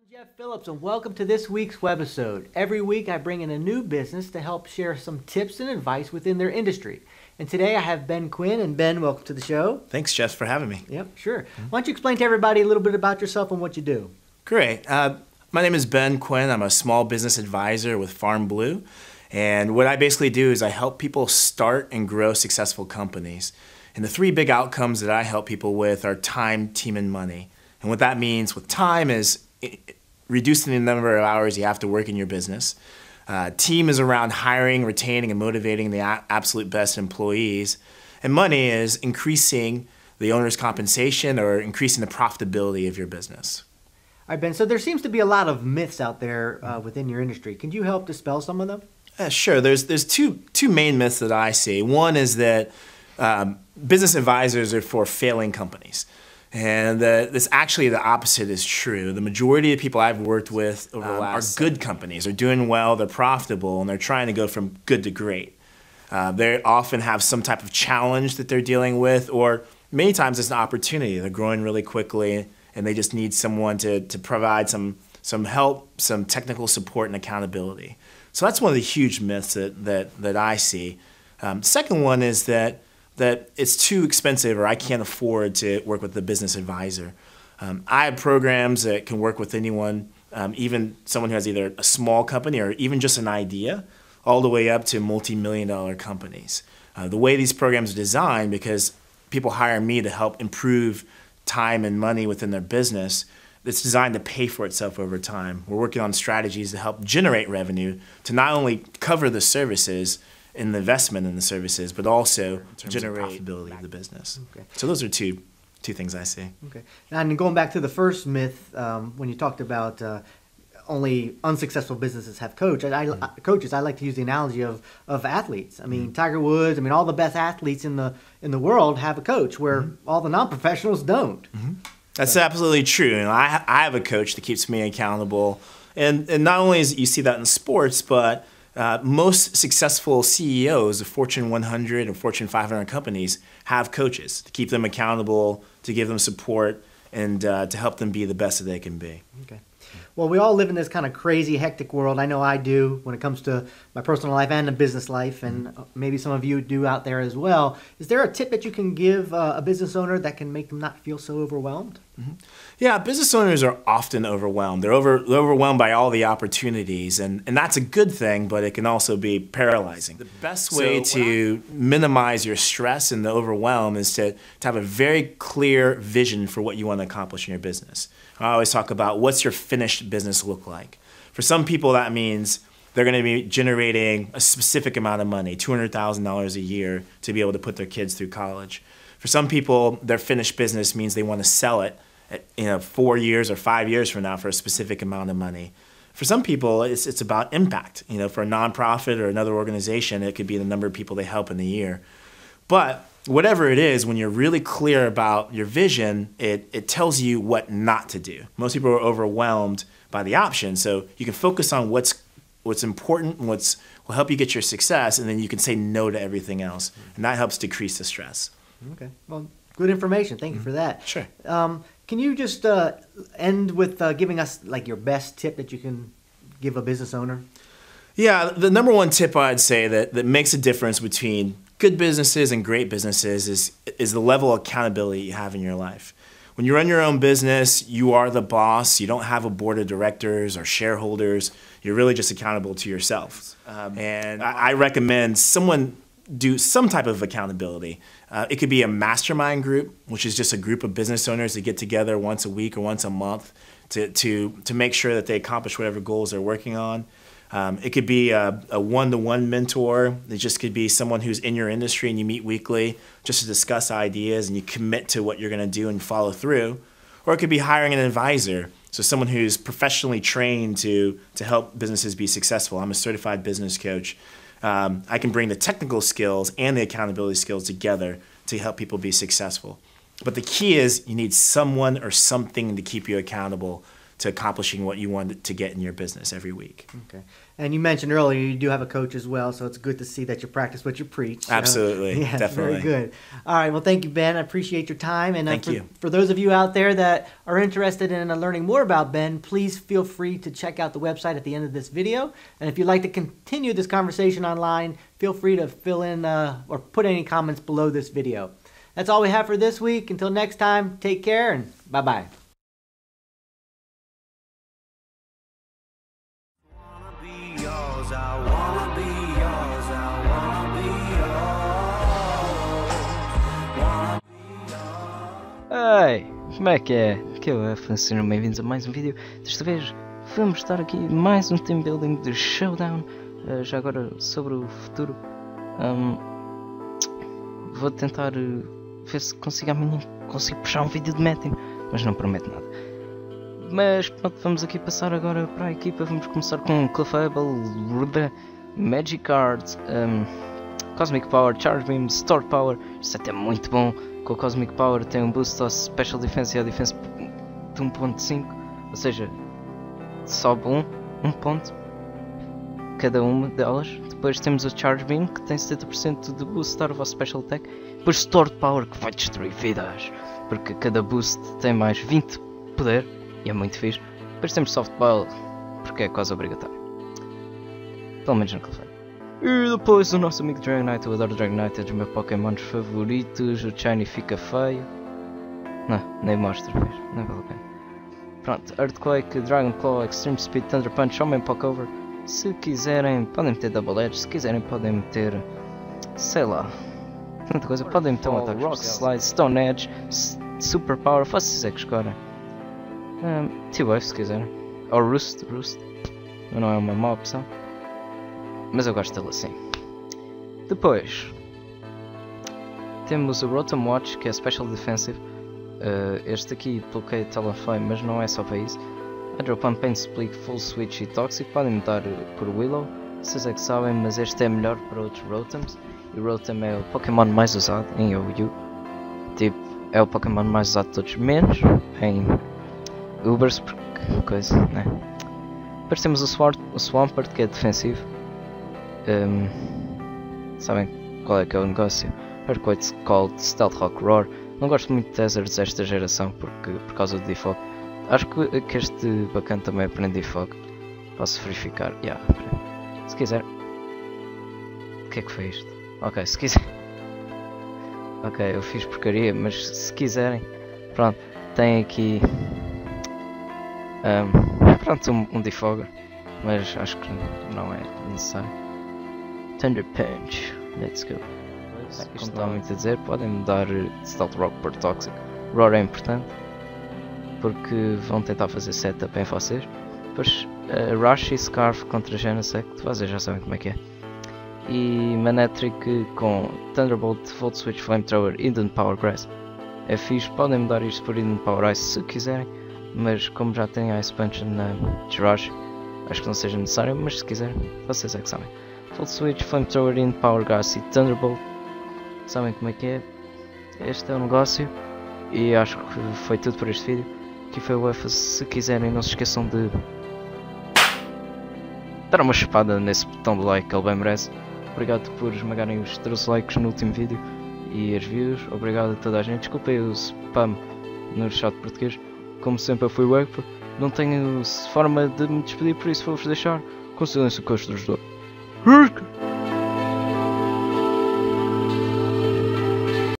Jeff Phillips, and welcome to this week's webisode. Every week I bring in a new business to help share some tips and advice within their industry. And today I have Ben Quinn, and Ben, welcome to the show. Thanks, Jeff, for having me. Yep, sure. Why don't you explain to everybody a little bit about yourself and what you do? Great. My name is Ben Quinn. I'm a small business advisor with Farm Blue. And what I basically do is I help people start and grow successful companies. And the three big outcomes that I help people with are time, team, and money. And what that means with time is reducing the number of hours you have to work in your business. Team is around hiring, retaining, and motivating the absolute best employees. And money is increasing the owner's compensation or increasing the profitability of your business. All right, Ben, so there seems to be a lot of myths out there within your industry. Can you help dispel some of them? Sure. There's two main myths that I see. One is that business advisors are for failing companies. And this actually the opposite is true. The majority of people I've worked with over the last are good companies. They're doing well, they're profitable, and they're trying to go from good to great. They often have some type of challenge that they're dealing with, or many times it's an opportunity. They're growing really quickly, and they just need someone to provide some help, some technical support and accountability. So that's one of the huge myths that I see. Second one is that it's too expensive or I can't afford to work with the business advisor. I have programs that can work with anyone, even someone who has either a small company or even just an idea, all the way up to multi-million-dollar companies. The way these programs are designed, because people hire me to help improve time and money within their business, it's designed to pay for itself over time. We're working on strategies to help generate revenue to not only cover the services and the investment in the services, but also generate profitability of the business. Okay. So those are two things I see. Okay. Now, and going back to the first myth, when you talked about only unsuccessful businesses have coaches, I like to use the analogy of athletes. I mean, Tiger Woods, all the best athletes in the world have a coach, where all the non-professionals don't. That's absolutely true. I have a coach that keeps me accountable. And not only is you see that in sports, but most successful CEOs of Fortune 100 and Fortune 500 companies have coaches to keep them accountable, to give them support, and to help them be the best that they can be. Okay. Well, we all live in this kind of crazy, hectic world. I know I do when it comes to my personal life and the business life, and maybe some of you do out there as well. Is there a tip that you can give a business owner that can make them not feel so overwhelmed? Yeah, business owners are often overwhelmed. They're overwhelmed by all the opportunities, and that's a good thing, but it can also be paralyzing. The best way to minimize your stress and the overwhelm is to have a very clear vision for what you want to accomplish in your business. I always talk about, what's your finished business look like? For some people, that means they're going to be generating a specific amount of money, $200,000 a year, to be able to put their kids through college. For some people, their finished business means they want to sell it 4 years or 5 years from now for a specific amount of money. For some people, it's about impact. For a nonprofit or another organization, it could be the number of people they help in a year. But whatever it is, when you're really clear about your vision, it tells you what not to do. Most people are overwhelmed by the options, so you can focus on what's important and will help you get your success, and then you can say no to everything else, and that helps decrease the stress. Okay. Well, good information. Thank you for that. Sure. Can you just end with giving us your best tip that you can give a business owner? Yeah, the number one tip I'd say that makes a difference between good businesses and great businesses is the level of accountability you have in your life. When you run your own business, you are the boss. You don't have a board of directors or shareholders. You're really just accountable to yourself. And I recommend someone do some type of accountability. It could be a mastermind group, which is just a group of business owners that get together once a week or once a month to make sure that they accomplish whatever goals they're working on. It could be a one-to-one mentor. It just could be someone who's in your industry and you meet weekly just to discuss ideas and you commit to what you're going to do and follow through. Or it could be hiring an advisor, so someone who's professionally trained to help businesses be successful. I'm a certified business coach. I can bring the technical skills and the accountability skills together to help people be successful. But the key is you need someone or something to keep you accountable to accomplishing what you want to get in your business every week. Okay. And you mentioned earlier you do have a coach as well, so it's good to see that you practice what you preach. Absolutely. Yeah, Definitely. Very good. All right. Well, thank you, Ben. I appreciate your time. And Thank you. For those of you out there that are interested in learning more about Ben, please feel free to check out the website at the end of this video. And if you'd like to continue this conversation online, feel free to fill in or put any comments below this video. That's all we have for this week. Until next time, take care and bye-bye. Ei, como é que é? Que é o F, sejam bem-vindos a mais um vídeo. Desta vez vamos estar aqui mais um team building de Showdown, já agora sobre o futuro. Vou tentar ver se consigo amanhã puxar um vídeo de Metin, mas não prometo nada. Mas pronto, vamos aqui passar agora para a equipa. Vamos começar com Clefable, Magic Cards, Cosmic Power, Charge Beam, Store Power. Isto até é muito bom. Com o Cosmic Power tem um boost ao Special Defense e à Defense de 1.5, ou seja, sobe um ponto cada uma delas. Depois temos o Charge Beam, que tem 70% de boost ao vosso Special Attack. Depois Store Power, que vai destruir vidas, porque cada boost tem mais 20 de poder e é muito fixe. Depois temos Softball, porque é quase obrigatório, pelo menos no Clefable. E depois o nosso amigo Dragonite. Eu adoro Dragonite, é dos meus Pokémons favoritos. O Shiny fica feio. Não, nem mostro, não vale a pena. Pronto, Earthquake, Dragon Claw, Extreme Speed, Thunder Punch, Homem Pokeover. Se quiserem podem meter Double Edge, se quiserem podem meter, sei lá, tanta coisa. Podem meter um ataque Rock Slide, Stone Edge, Super Power, vocês é que escolhem. T-Wave se quiserem, ou Roost, não é uma má opção, mas eu gosto dele assim. Depois temos o Rotom Watch, que é Special Defensive. Este aqui bloqueia Talonflame, mas não é só para isso. Hydro Pump, Pain Split, Full Switch e Toxic. Podem mudar por Willow, vocês é que sabem, mas este é melhor para outros Rotoms. E o Rotom é o Pokémon mais usado em OU. Tipo, é o Pokémon mais usado de todos, menos em Ubers, porque coisa, né? Depois temos o Swampert, que é defensivo. Sabem qual é que é o negócio? Earthquake, Scald, Stealth Rock, Roar. Não gosto muito de Deserts desta geração por causa do default. Acho que este bacana também aprende default. Posso verificar. Se quiser. O que é que foi isto? Ok, se quiser. Ok, eu fiz porcaria, mas se quiserem. Pronto, tem aqui. Pronto, um defogger. Mas acho que não é necessário. Thunder Punch, let's go. Como está muito a dizer, podem mudar Stealth Rock por Toxic. Roar é importante, porque vão tentar fazer setup em vocês. Depois Rush e Scarf contra Genesect, vocês já sabem como é que é. E Manectric com Thunderbolt, Volt Switch, Flamethrower e Hidden Power Grass. É fixe, podem mudar isto por Hidden Power Ice se quiserem, mas como já tem Ice Punch na Rush, acho que não seja necessário, mas se quiserem, vocês é que sabem. Full Switch, Flamethrower, In Power Gas e Thunderbolt. Sabem como é que é? Este é o negócio. E acho que foi tudo por este vídeo. Aqui foi o F. Se quiserem, não se esqueçam de dar uma chupada nesse botão de like que ele bem merece. Obrigado por esmagarem os 13 likes no último vídeo e as views. Obrigado a toda a gente. Desculpem o spam no chat português. Como sempre eu fui o F. Não tenho forma de me despedir, por isso vou-vos deixar com silêncio construtor.